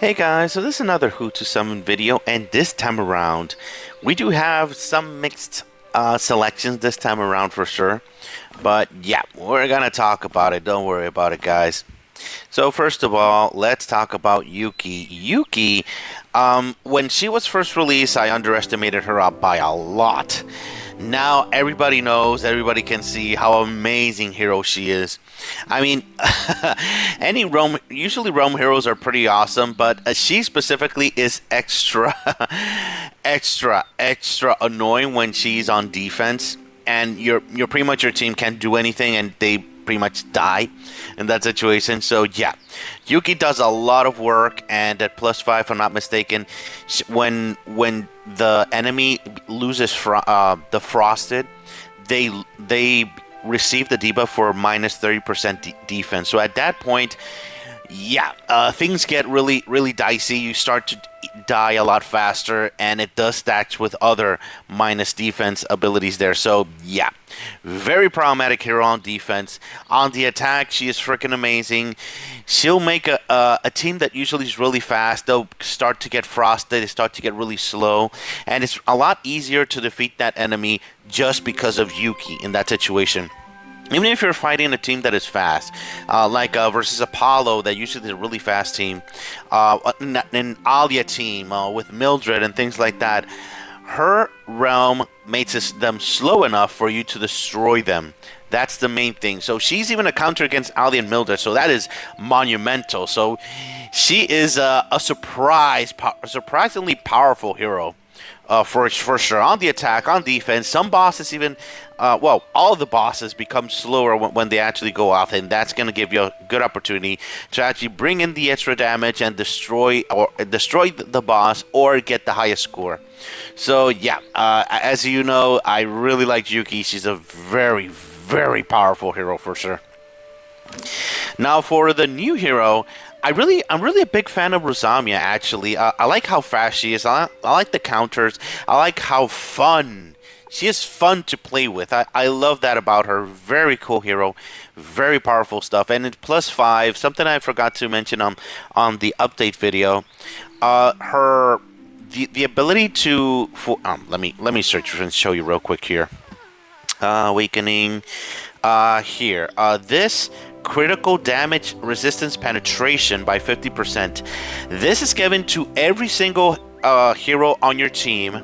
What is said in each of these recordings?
Hey guys, so this is another Who to Summon video, and this time around, we do have some mixed selections this time around for sure. But yeah, we're gonna talk about it. Don't worry about it, guys. So first of all, let's talk about Yuki. Yuki, when she was first released, I underestimated her up by a lot. Now everybody knows, everybody can see how amazing hero she is. I mean, usually Rome heroes are pretty awesome, but she specifically is extra, extra annoying when she's on defense, and you're pretty much your team can't do anything, and they pretty much die in that situation. So yeah, Yuki does a lot of work, and at +5, if I'm not mistaken, when the enemy loses the frosted, they receive the debuff for -30% defense. So at that point, yeah, things get really dicey. You start to die a lot faster, and it does stack with other minus defense abilities there. So yeah, very problematic hero on defense. On the attack, she is freaking amazing. She'll make a team that usually is really fast. They'll start to get frosted. They start to get really slow, and it's a lot easier to defeat that enemy just because of Yuki in that situation. Even if you're fighting a team that is fast, like versus Apollo, that usually is a really fast team, an Alia team with Mildred and things like that, her realm makes them slow enough for you to destroy them. That's the main thing. So she's even a counter against Alia and Mildred, so that is monumental. So she is a surprisingly powerful hero. For sure. On the attack, on defense, some bosses even, all the bosses become slower when they actually go off, and that's going to give you a good opportunity to actually bring in the extra damage and destroy the boss or get the highest score. So yeah, as you know, I really like Yuki. She's a very powerful hero for sure. Now for the new hero, I'm really a big fan of Rosamia, actually. I like how fast she is. I like the counters. I like how fun. She is fun to play with. I love that about her. Very cool hero. Very powerful stuff. And it's +5. Something I forgot to mention on the update video. The ability to... let me search and show you real quick here. Awakening. Here. This... critical damage resistance penetration by 50%. This is given to every single hero on your team,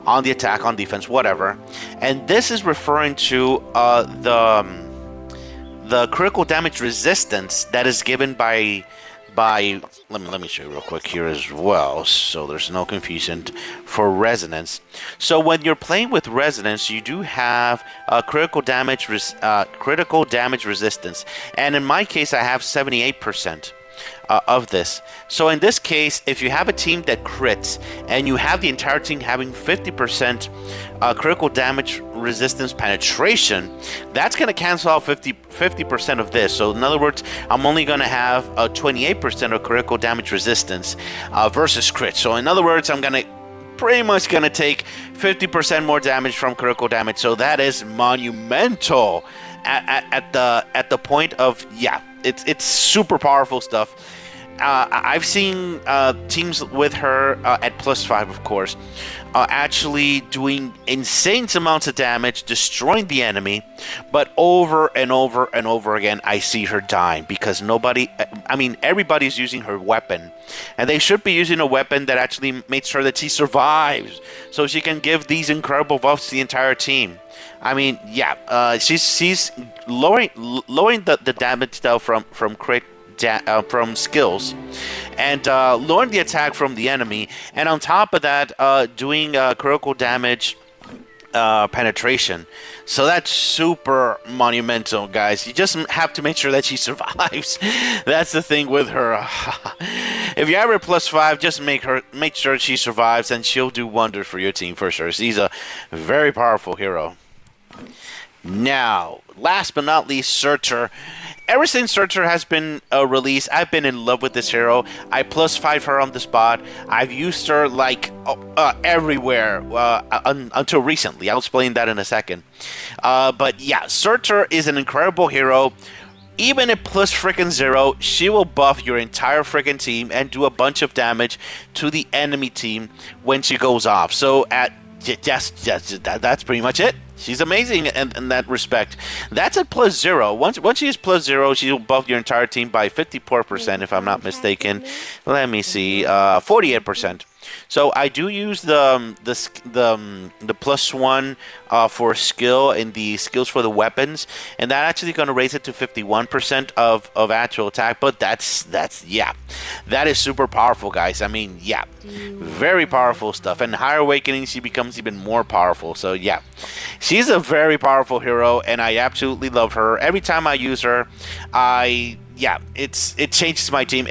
on the attack, on defense, whatever. And this is referring to the critical damage resistance that is given by let me show you real quick here as well, so there's no confusion, for resonance. So when you're playing with resonance, you do have critical damage resistance, and in my case, I have 78% of this. So in this case, if you have a team that crits and you have the entire team having 50% critical damage resistance penetration, that's going to cancel out 50% of this. So in other words, I'm only going to have 28% of critical damage resistance versus crit. So in other words, I'm going to pretty much going to take 50% more damage from critical damage. So that is monumental at the point of, yeah, it's super powerful stuff. I've seen teams with her at +5, of course, actually doing insane amounts of damage, destroying the enemy, but over and over and over again, I see her dying because everybody's using her weapon, and they should be using a weapon that actually makes sure that she survives, so she can give these incredible buffs to the entire team. I mean, yeah, she's lowering the damage style from crit. From skills, and lowering the attack from the enemy, and on top of that, doing critical damage penetration. So that's super monumental, guys. You just have to make sure that she survives. That's the thing with her. If you have her +5, just make sure she survives, and she'll do wonders for your team for sure. She's a very powerful hero. Now, last but not least, Searcher. Ever since Searcher has been released, I've been in love with this hero. I +5 her on the spot. I've used her like everywhere until recently. I'll explain that in a second. But yeah, Searcher is an incredible hero. even at plus freaking 0, she will buff your entire freaking team and do a bunch of damage to the enemy team when she goes off. So that's pretty much it. She's amazing in that respect. That's at plus 0. Once she is plus 0, she'll buff your entire team by 54%, if I'm not mistaken. Let me see, 48%. So I do use the plus 1 for skill and the skills for the weapons, and that actually going to raise it to 51% of actual attack. But that's that is super powerful, guys. I mean, yeah, very powerful stuff. And higher awakening, she becomes even more powerful. So yeah, she's a very powerful hero, and I absolutely love her. Every time I use her, it changes my team,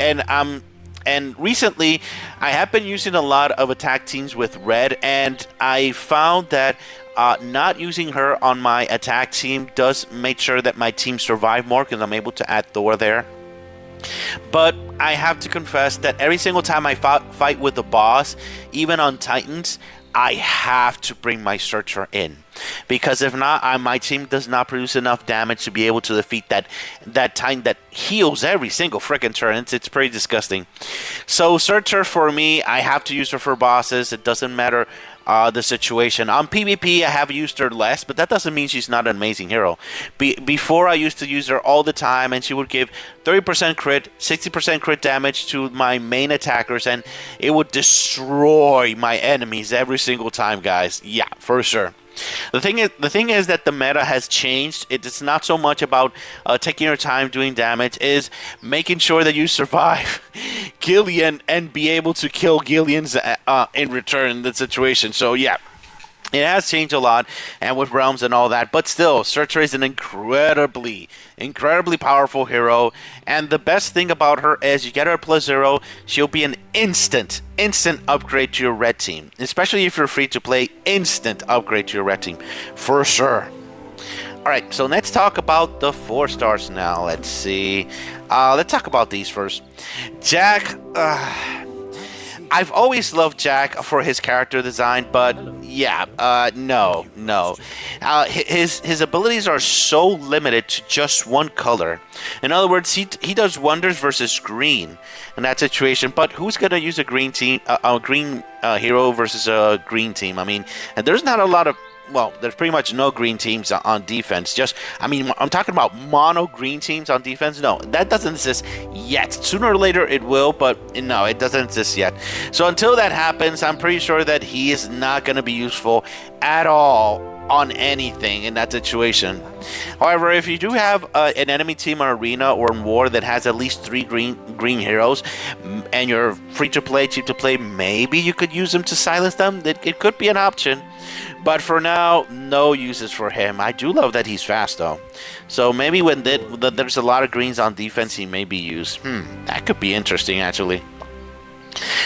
and recently, I have been using a lot of attack teams with red, and I found that not using her on my attack team does make sure that my team survive more because I'm able to add Thor there. But I have to confess that every single time I fight with the boss, even on Titans, I have to bring my Searcher in. Because if not, my team does not produce enough damage to be able to defeat that Titan that heals every single freaking turn. It's pretty disgusting. So Searcher, for me, I have to use her for bosses. It doesn't matter the situation. On PvP, I have used her less, but that doesn't mean she's not an amazing hero. Before, I used to use her all the time, and she would give 30% crit, 60% crit damage to my main attackers, and it would destroy my enemies every single time, guys. Yeah, for sure. The thing is that the meta has changed. It's not so much about taking your time doing damage, is making sure that you survive Gillian and be able to kill Gillian's in return in the situation. So yeah, it has changed a lot, and with realms and all that, but still, Searcher is an incredibly powerful hero, and the best thing about her is you get her plus 0, she'll be an instant upgrade to your red team, especially if you're free to play. Instant upgrade to your red team, for sure. Alright, so let's talk about the 4 stars now. Let's see. Let's talk about these first. Jack, I've always loved Jack for his character design, but yeah, no. His abilities are so limited to just one color. In other words, he does wonders versus green in that situation. But who's gonna use a green team, a green hero versus a green team? I mean, and there's not a lot of. Well, there's pretty much no green teams on defense. I'm talking about mono green teams on defense. No, that doesn't exist yet. Sooner or later it will, but no, it doesn't exist yet. So until that happens, I'm pretty sure that he is not going to be useful at all on anything in that situation. However, if you do have an enemy team or arena or in war that has at least 3 green heroes, and you're free to play, cheap to play, maybe you could use them to silence them. It could be an option. But for now, no uses for him. I do love that he's fast, though. So maybe when there's a lot of greens on defense, he may be used. That could be interesting, actually.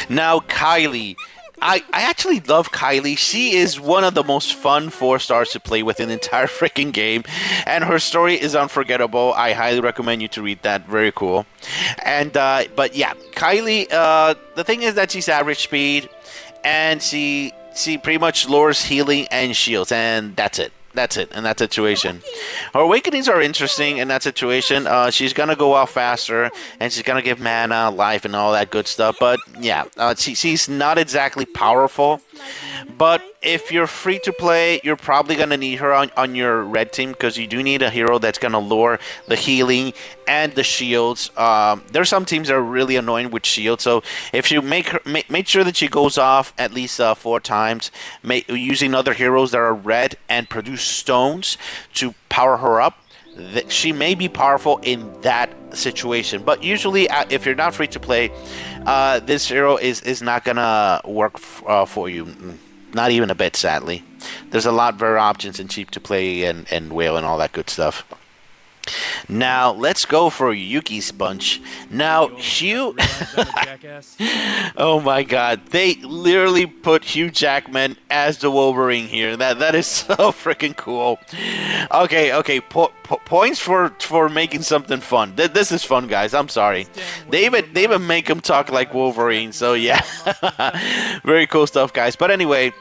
Now, Kylie. I actually love Kylie. She is one of the most fun 4 stars to play with in the entire freaking game. And her story is unforgettable. I highly recommend you to read that. Very cool. And, but yeah, Kylie, the thing is that she's average speed. And she pretty much lowers healing and shields, and that's it in that situation. Her awakenings are interesting in that situation. She's gonna go out faster, and she's gonna give mana, life, and all that good stuff. But yeah, she's not exactly powerful. But if you're free to play, you're probably gonna need her on your red team, because you do need a hero that's gonna lower the healing and the shields. There's some teams that are really annoying with shields, so if you make sure that she goes off at least 4 times, using other heroes that are red and produce stones to power her up, that she may be powerful in that situation. But usually, if you're not free to play, this hero is not gonna work for you. Not even a bit, sadly. There's a lot better options in cheap to play and whale and all that good stuff. Now, let's go for Yuki's bunch. Now, Hugh... Oh my god. They literally put Hugh Jackman as the Wolverine here. That is so freaking cool. Okay. Points for making something fun. This is fun, guys. I'm sorry. They even make him talk like Wolverine. So, yeah. Very cool stuff, guys. But anyway...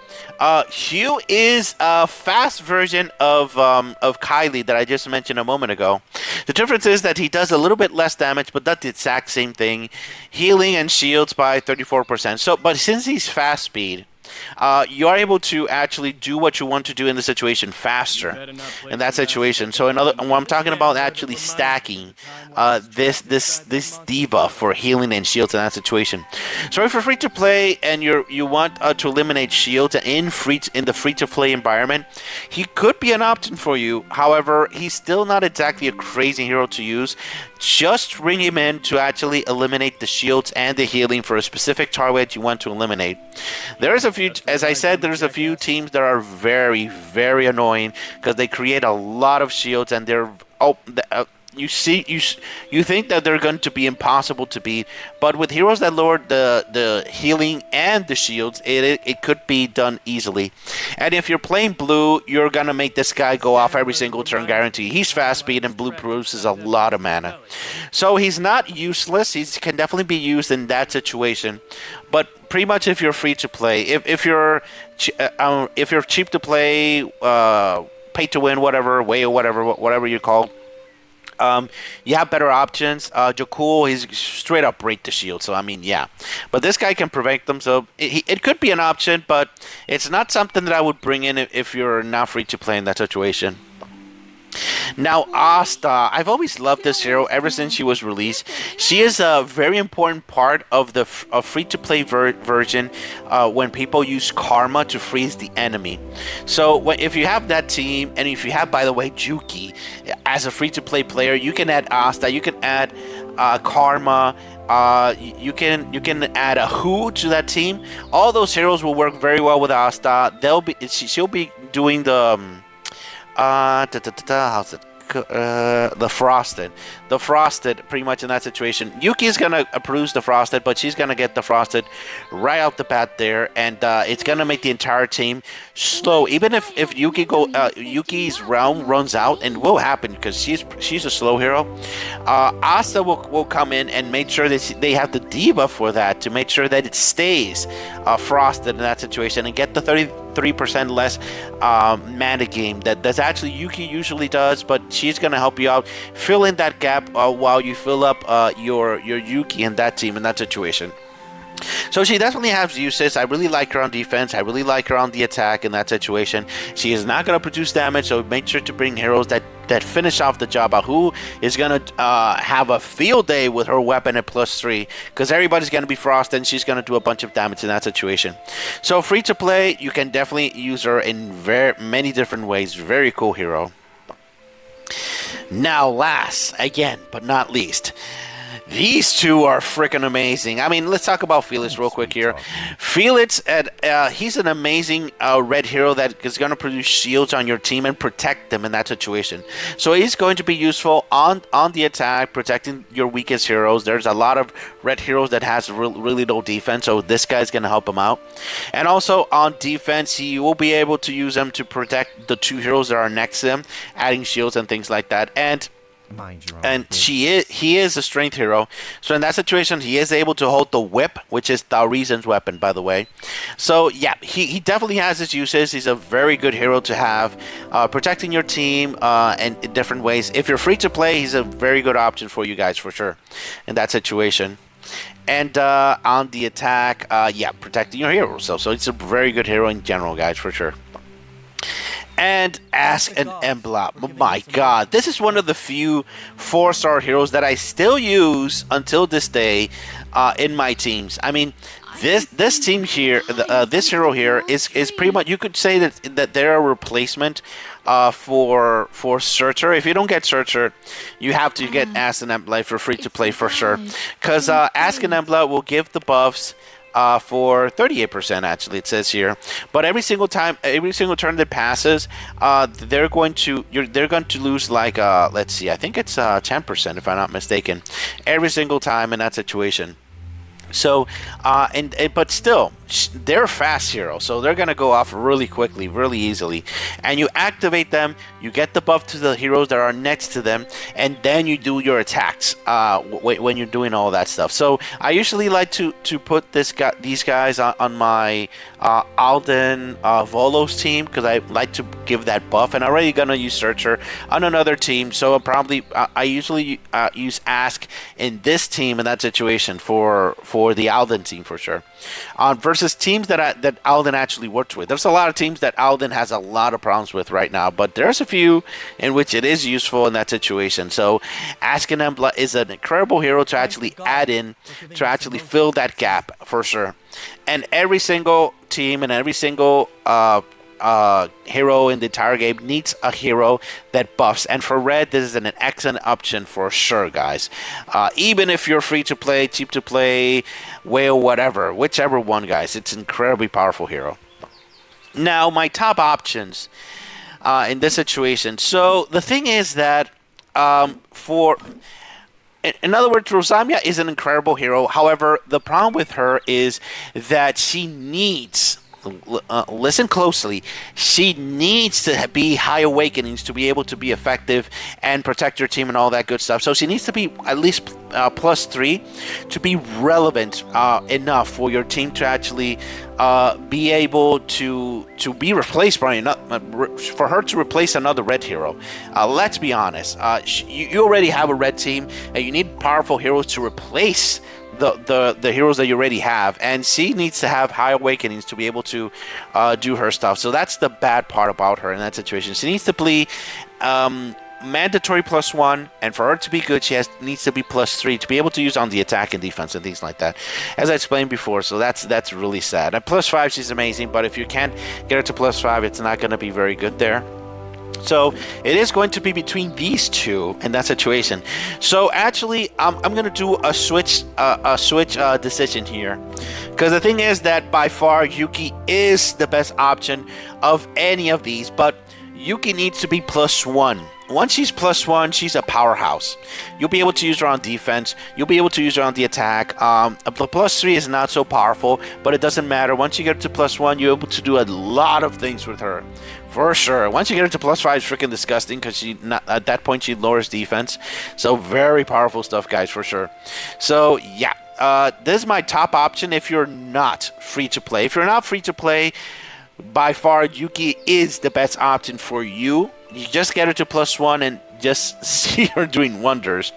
Hugh is a fast version of Kylie that I just mentioned a moment ago. The difference is that he does a little bit less damage, but that's the exact same thing. Healing and shields by 34%. So, but since he's fast speed, you are able to actually do what you want to do in the situation faster in that situation. So when I'm talking about actually stacking this debuff for healing and shields in that situation. So if you're free to play and you want to eliminate shields in the free to play environment, he could be an option for you. However, he's still not exactly a crazy hero to use. Just bring him in to actually eliminate the shields and the healing for a specific target you want to eliminate. There's a few, as I said, there's a few teams that are very, very annoying because they create a lot of shields and they're you think that they're going to be impossible to beat, but with heroes that lower the healing and the shields, it could be done easily. And if you're playing blue, you're gonna make this guy go off every single turn guarantee. He's fast speed and blue produces a lot of mana, so he's not useless. He can definitely be used in that situation. But pretty much if you're free to play, if you're cheap to play, pay to win, whatever you call. You have better options. Jakul, he's straight up break the shield, so I mean, yeah. But this guy can prevent them, so it could be an option, but it's not something that I would bring in if you're not free to play in that situation. Now, Asta, I've always loved this hero ever since she was released. She is a very important part of the free-to-play version when people use Karma to freeze the enemy. So if you have that team, and if you have, by the way, Yuki as a free-to-play player, you can add Asta, you can add Karma, you can add a Who to that team. All those heroes will work very well with Asta. She'll be doing the how's it? The frosted pretty much in that situation. Yuki's gonna produce the frosted, but she's gonna get the frosted right out the bat there, and it's gonna make the entire team slow. Even if Yuki's realm runs out, and will happen because she's a slow hero, Asa will come in and make sure that they have the debuff for that to make sure that it stays frosted in that situation and get the 33% less mana game that's actually Yuki usually does, but she's gonna help you out, fill in that gap while you fill up your Yuki and that team in that situation. So she definitely has uses. I really like her on defense. I really like her on the attack in that situation. She is not going to produce damage, so make sure to bring heroes that finish off the job. Who is going to have a field day with her weapon at +3, because everybody's going to be frosted and she's going to do a bunch of damage in that situation. So free to play, you can definitely use her in very many different ways. Very cool hero. Now, last, again, but not least, these two are freaking amazing. I mean, let's talk about Felix real quick here. Felix, he's an amazing red hero that is going to produce shields on your team and protect them in that situation. So he's going to be useful on the attack, protecting your weakest heroes. There's a lot of red heroes that has really low defense, so this guy's going to help him out. And also on defense, he will be able to use them to protect the two heroes that are next to him, adding shields and things like that. And he is a strength hero, so in that situation he is able to hold the whip, which is Reason's weapon, by the way. So yeah, he definitely has his uses. He's a very good hero to have, protecting your team in different ways. If you're free to play, he's a very good option for you guys for sure in that situation. And on the attack, yeah, protecting your hero. So it's a very good hero in general, guys, for sure. And Asken Embla. Oh my god, this is one of the few 4-star heroes that I still use until this day in my teams. I mean, this team here, this hero here is pretty much, you could say that they're a replacement for Searcher. If you don't get Searcher, you have to get Asken Embla for free to play for sure, because Asken Embla will give the buffs for 38%, actually, it says here. But every single turn that passes, they're going to lose like let's see, I think it's 10% if I'm not mistaken, every single time in that situation. So but still, they're fast heroes, so they're gonna go off really quickly, really easily. And you activate them, you get the buff to the heroes that are next to them, and then you do your attacks when you're doing all that stuff. So I usually like to put these guys on my Alden Volos team, because I like to give that buff. And I'm already gonna use Searcher on another team, so I usually use Ask in this team in that situation for the Alden team for sure. Versus teams that Alden actually works with. There's a lot of teams that Alden has a lot of problems with right now, but there's a few in which it is useful in that situation. So Asken Embla is an incredible hero to actually add in, to actually fill that gap for sure. And every single team and every single hero in the entire game needs a hero that buffs, and for red this is an excellent option for sure, guys. Even if you're free to play, cheap to play, whale, whatever, whichever one, guys, it's an incredibly powerful hero. Now my top options in this situation. So the thing is that in other words, Rosamia is an incredible hero. However, the problem with her is that she needs, listen closely, she needs to be high awakenings to be able to be effective and protect your team and all that good stuff. So she needs to be at least +3 to be relevant enough for your team to actually be able to be replaced by for her to replace another red hero. Let's be honest, you already have a red team and you need powerful heroes to replace the heroes that you already have, and she needs to have high awakenings to be able to do her stuff. So that's the bad part about her in that situation. She needs to be mandatory +1, and for her to be good, she needs to be +3 to be able to use on the attack and defense and things like that, as I explained before. So that's really sad. At +5, she's amazing, but if you can't get her to +5, it's not going to be very good there. So it is going to be between these two in that situation. So actually, I'm going to do a switch decision here, because the thing is that by far Yuki is the best option of any of these, but Yuki needs to be +1. Once she's +1, she's a powerhouse. You'll be able to use her on defense. You'll be able to use her on the attack. The +3 is not so powerful, but it doesn't matter. Once you get to +1, you're able to do a lot of things with her. For sure. Once you get her to +5, it's freaking disgusting, because at that point she lowers defense. So very powerful stuff, guys, for sure. So yeah, this is my top option if you're not free to play. If you're not free to play, by far Yuki is the best option for you. You just get her to +1 and just see her doing wonders.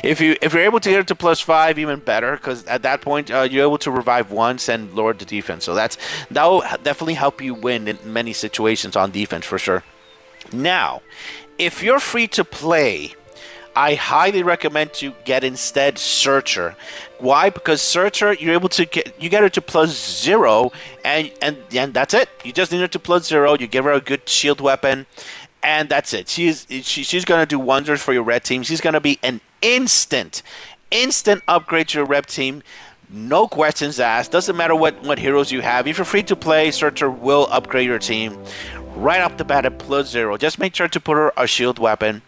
If you're able to get her to +5, even better, because at that point you're able to revive once and lower the defense. So that will definitely help you win in many situations on defense for sure. Now, if you're free to play, I highly recommend to get instead Searcher. Why? Because Searcher, you're able to get her to +0, and that's it. You just need her to +0. You give her a good shield weapon, and that's it. She's going to do wonders for your red team. She's going to be an instant upgrade to your red team. No questions asked. Doesn't matter what heroes you have. If you're free to play, Searcher will upgrade your team right off the bat at +0. Just make sure to put her a shield weapon.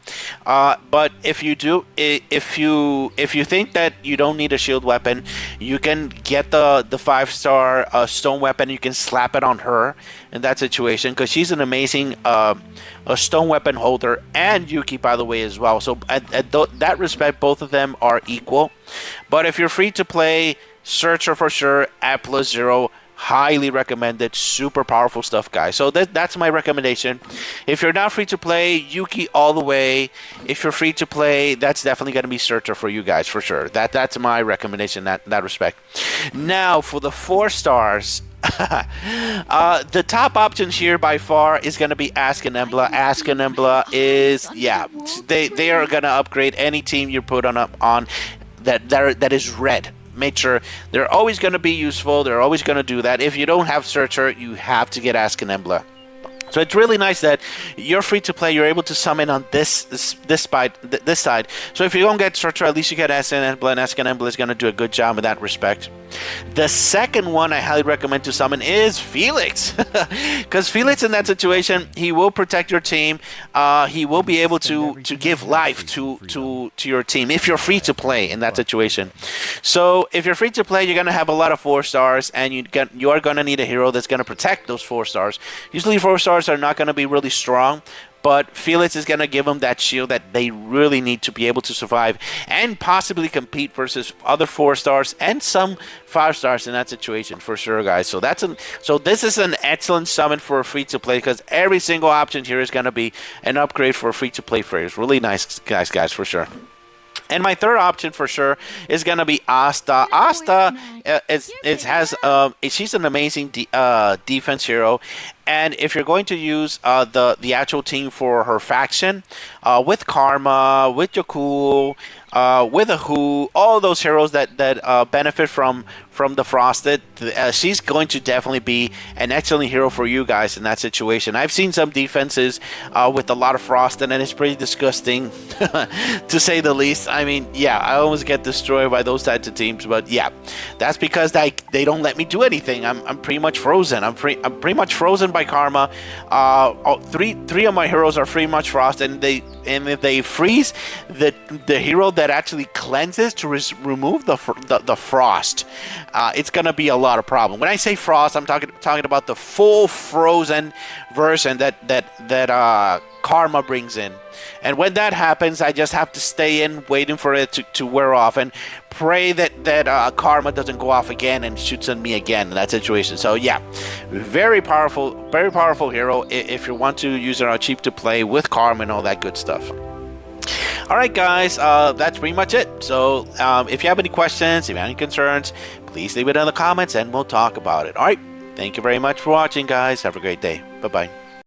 But if you think that you don't need a shield weapon, you can get the 5-star stone weapon. You can slap it on her in that situation, because she's an amazing a stone weapon holder, and Yuki, by the way, as well. So at that respect, both of them are equal. But if you're free to play, Searcher for sure at +0. Highly recommended. Super powerful stuff, guys. So that's my recommendation. If you're not free to play, Yuki all the way. If you're free to play, that's definitely going to be Searcher for you guys for sure. That's my recommendation in that respect. Now for the 4 stars. The top options here by far is going to be Asken Embla. Asken Embla is, yeah, they are going to upgrade any team you put on that is red. Make sure they're always going to be useful. They're always going to do that. If you don't have Searcher, you have to get Asken Embla. So it's really nice that you're free to play. You're able to summon on this side. So if you don't get Searcher, at least you get Asken Embla, and Asken Embla is going to do a good job in that respect. The second one I highly recommend to summon is Felix, because Felix in that situation, he will protect your team. He will be able to give life to your team if you're free to play in that situation. So if you're free to play, you're gonna have a lot of 4-stars, and you are gonna need a hero that's gonna protect those 4-stars. Usually 4-stars are not gonna be really strong, but Felix is going to give them that shield that they really need to be able to survive and possibly compete versus other 4-stars and some 5-stars in that situation for sure, guys. So this is an excellent summon for a free-to-play, because every single option here is going to be an upgrade for free-to-play players. Really nice, guys, for sure. And my third option for sure is gonna be Asa. Asa she's an amazing defense hero, and if you're going to use the actual team for her faction, with Karma, with Yakul, with Ahu, all those heroes that benefit from the Frosted, she's going to definitely be an excellent hero for you guys in that situation. I've seen some defenses with a lot of Frosted, and it's pretty disgusting to say the least. I mean, yeah, I almost get destroyed by those types of teams, but yeah, that's because they don't let me do anything. I'm pretty much frozen. I'm pretty much frozen by Karma. Three of my heroes are pretty much Frosted, and if they freeze, the hero that actually cleanses to remove the frost, it's gonna be a lot of problem. When I say frost, I'm talking about the full frozen version that Karma brings in. And when that happens, I just have to stay in, waiting for it to wear off, and pray that Karma doesn't go off again and shoots on me again in that situation. So yeah, very powerful hero if you want to use it cheap to play with Karma and all that good stuff. Alright guys, that's pretty much it. So if you have any questions, if you have any concerns, please leave it in the comments and we'll talk about it. Alright, thank you very much for watching, guys. Have a great day. Bye-bye.